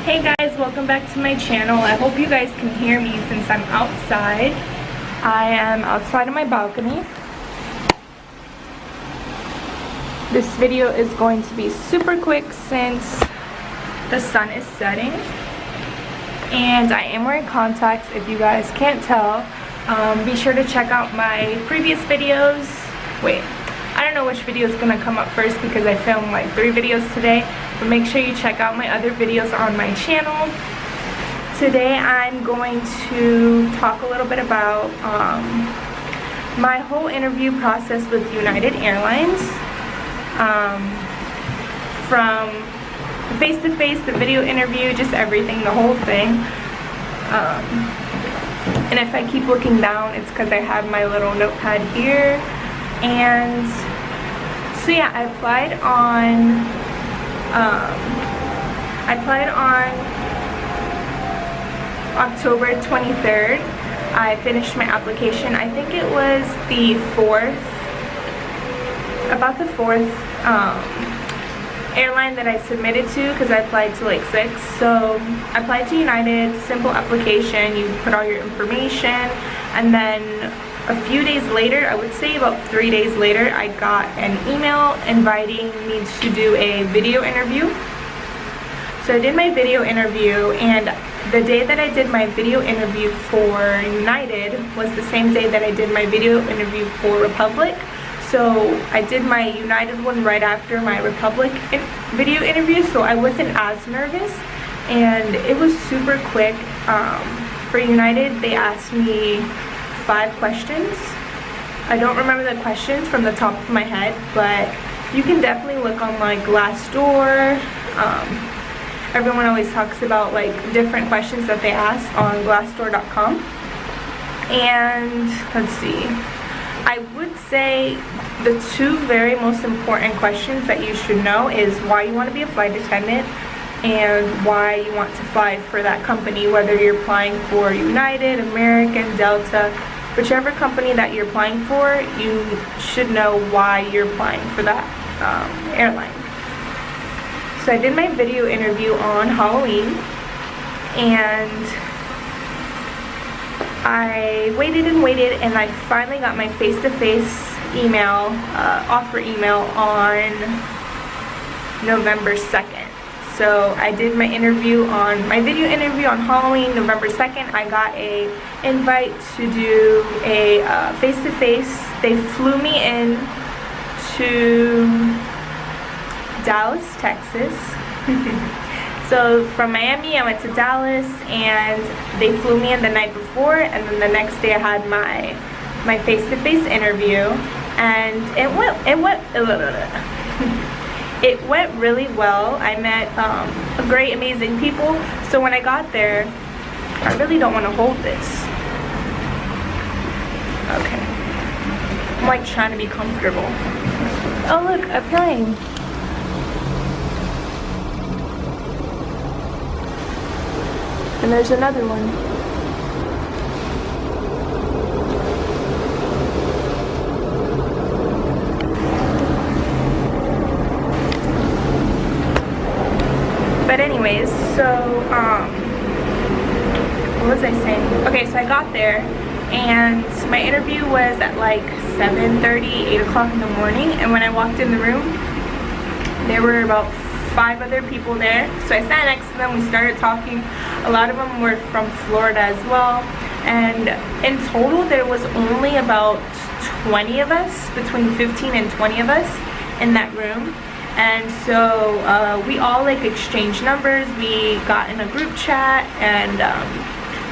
Hey guys, welcome back to my channel. I hope you guys can hear me since I'm outside. I am outside on my balcony. This video is going to be super quick since the sun is setting. And I am wearing contacts if you guys can't tell. Be sure to check out my previous videos. Wait, I don't know which video is going to come up first because I filmed like 3 videos today. But make sure you check out my other videos on my channel. Today I'm going to talk a little bit about my whole interview process with United Airlines. From the face-to-face, the video interview, just everything, the whole thing. And if I keep looking down, it's because I have my little notepad here. And so yeah, I applied on October 23rd. I finished my application. I think it was the 4th, about the 4th airline that I submitted to, because I applied to like 6. So I applied to United, simple application. You put all your information, and then a few days later, I would say about 3 days later, I got an email inviting me to do a video interview. So I did my video interview, and the day that I did my video interview for United was the same day that I did my video interview for Republic. So I did my United one right after my Republic video interview, so I wasn't as nervous, and it was super quick. For United, they asked me 5 questions. I don't remember the questions from the top of my head, but you can definitely look on like Glassdoor. Everyone always talks about like different questions that they ask on Glassdoor.com. And let's see, I would say the 2 very most important questions that you should know is why you want to be a flight attendant and why you want to fly for that company, whether you're applying for United, American, Delta, whichever company that you're applying for, you should know why you're applying for that airline. So I did my video interview on Halloween, and I waited and waited, and I finally got my face-to-face email, offer email on November 2nd. So I did my video interview on Halloween, November 2nd. I got a invite to do a face-to-face. They flew me in to Dallas, Texas. So from Miami, I went to Dallas, and they flew me in the night before, and then the next day I had my face-to-face interview, and it went really well. I met great, amazing people. So when I got there, I really don't want to hold this. Okay. I'm like trying to be comfortable. Oh look, a plane. And there's another one. But anyways, so what was I saying? Okay, so I got there, and my interview was at like 7:30, 8 o'clock in the morning, and when I walked in the room, there were about 5 other people there. So I sat next to them, we started talking. A lot of them were from Florida as well, and in total there was only about 20 of us, between 15 and 20 of us in that room. And so we all like exchanged numbers, we got in a group chat, and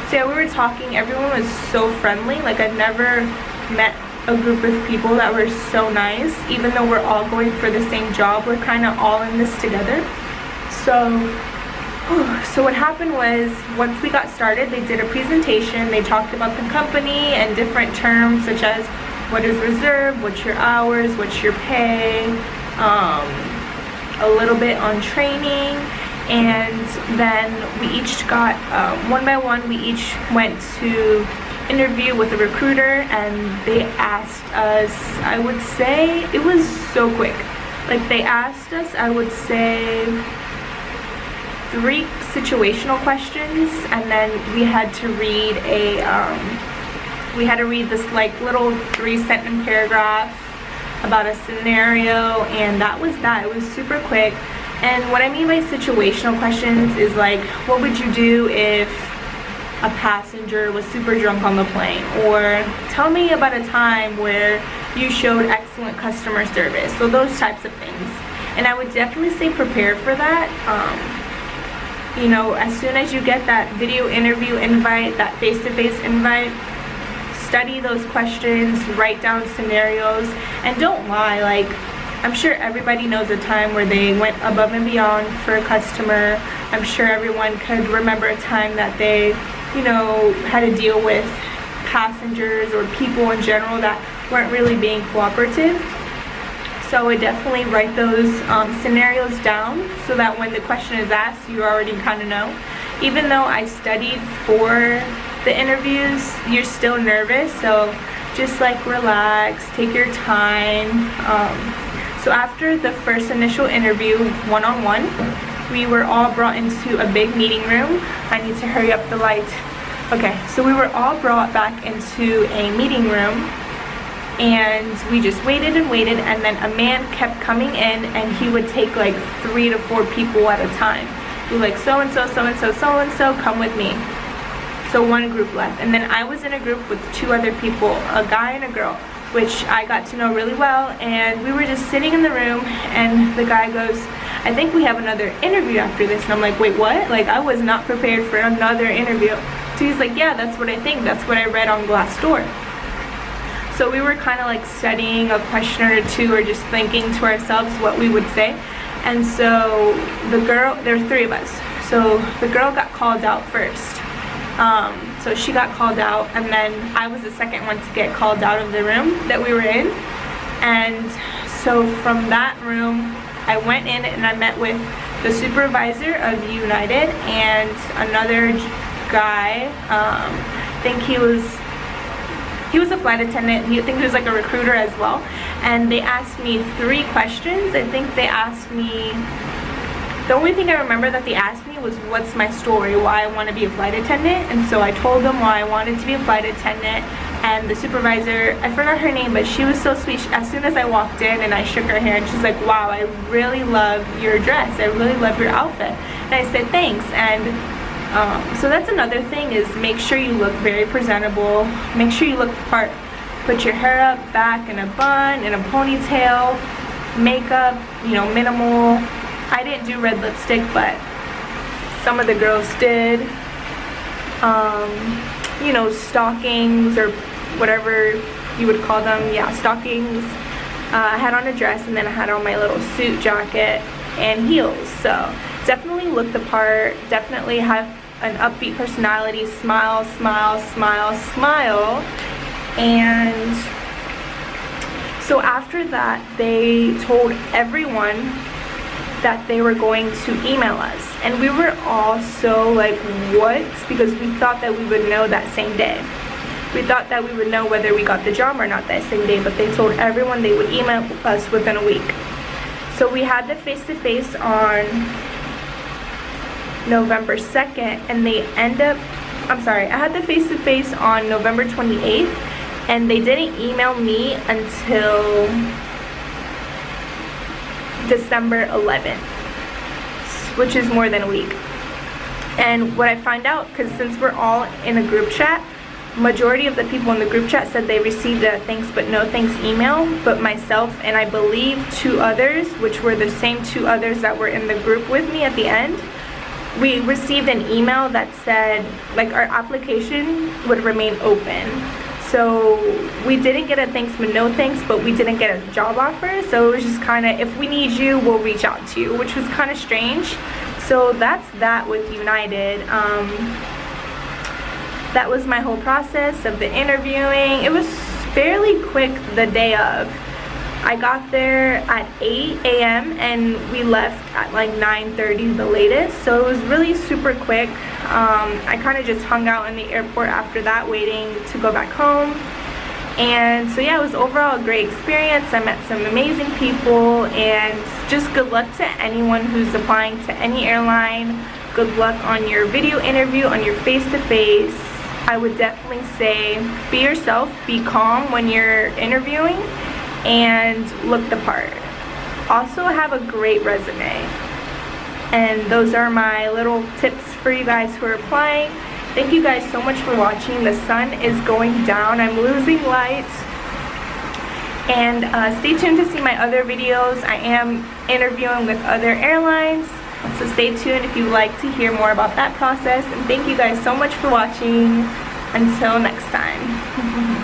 so yeah, we were talking. Everyone was so friendly. Like, I've never met a group of people that were so nice. Even though we're all going for the same job, we're kind of all in this together. So what happened was, once we got started, they did a presentation. They talked about the company and different terms such as what is reserved, what's your hours, what's your pay, a little bit on training. And then we each got, one by one, we each went to interview with a recruiter, and they asked us, I would say, it was so quick. Like, they asked us, I would say, 3 situational questions, and then we had to read this like little 3-sentence paragraph about a scenario, and that was that. It was super quick. And what I mean by situational questions is like, what would you do if a passenger was super drunk on the plane? Or tell me about a time where you showed excellent customer service. So those types of things. And I would definitely say prepare for that. You know, as soon as you get that video interview invite, that face-to-face invite, study those questions, write down scenarios, and don't lie. Like, I'm sure everybody knows a time where they went above and beyond for a customer. I'm sure everyone could remember a time that they, you know, had to deal with passengers or people in general that weren't really being cooperative. So I would definitely write those scenarios down so that when the question is asked, you already kind of know. Even though I studied for the interviews, you're still nervous, so just like relax, take your time. So after the first initial interview, one-on-one, we were all brought into a big meeting room. I need to hurry up the light. Okay, so we were all brought back into a meeting room, and we just waited and waited, and then a man kept coming in, and he would take like 3 to 4 people at a time. He was like, so-and-so, so-and-so, so-and-so, come with me. So one group left, and then I was in a group with 2 other people, a guy and a girl, which I got to know really well. And we were just sitting in the room, and the guy goes, I think we have another interview after this. And I'm like, wait, what? Like, I was not prepared for another interview. So he's like, yeah, that's what I think, that's what I read on Glassdoor. So we were kind of like studying a question or 2, or just thinking to ourselves what we would say. And so the girl, there were 3 of us, so the girl got called out first. So she got called out, and then I was the second one to get called out of the room that we were in. And so from that room, I went in and I met with the supervisor of United and another guy. I think he was a flight attendant. I think he was like a recruiter as well. And they asked me 3 questions. I think they asked me, the only thing I remember that they asked me was what's my story, why I want to be a flight attendant. And so I told them why I wanted to be a flight attendant. And the supervisor, I forgot her name, but she was so sweet. As soon as I walked in and I shook her hand, she's like, wow, I really love your dress, I really love your outfit. And I said thanks. And so that's another thing, is make sure you look very presentable, make sure you look the part. Put your hair up back in a bun, in a ponytail, makeup, you know, minimal. I didn't do red lipstick, but some of the girls did. You know, stockings or whatever you would call them. Yeah, stockings. I had on a dress, and then I had on my little suit jacket and heels. So definitely look the part. Definitely have an upbeat personality. Smile, smile, smile, smile. And so after that, they told everyone that they were going to email us, and we were all so like, what? Because we thought that we would know that same day. We thought that we would know whether we got the job or not that same day, but they told everyone they would email us within a week. So we had the face-to-face on November 2nd, and they end up, I'm sorry, I had the face-to-face on November 28th, and they didn't email me until December 11th, which is more than a week. And what I find out, because since we're all in a group chat, majority of the people in the group chat said they received a thanks but no thanks email, but myself and I believe 2 others, which were the same 2 others that were in the group with me at the end, we received an email that said like our application would remain open. So we didn't get a thanks but no thanks, but we didn't get a job offer. So it was just kind of, if we need you, we'll reach out to you, which was kind of strange. So that's that with United. That was my whole process of the interviewing. It was fairly quick the day of. I got there at 8 a.m. and we left at like 9:30 the latest. So it was really super quick. I kind of just hung out in the airport after that, waiting to go back home. And so yeah, it was overall a great experience. I met some amazing people, and just good luck to anyone who's applying to any airline. good luck on your video interview, on your face-to-face. I would definitely say be yourself, be calm when you're interviewing, and look the part. Also have a great resume. And those are my little tips for you guys who are applying. Thank you guys so much for watching. The sun is going down. I'm losing light. And stay tuned to see my other videos. I am interviewing with other airlines. So stay tuned if you would like to hear more about that process. And thank you guys so much for watching. Until next time.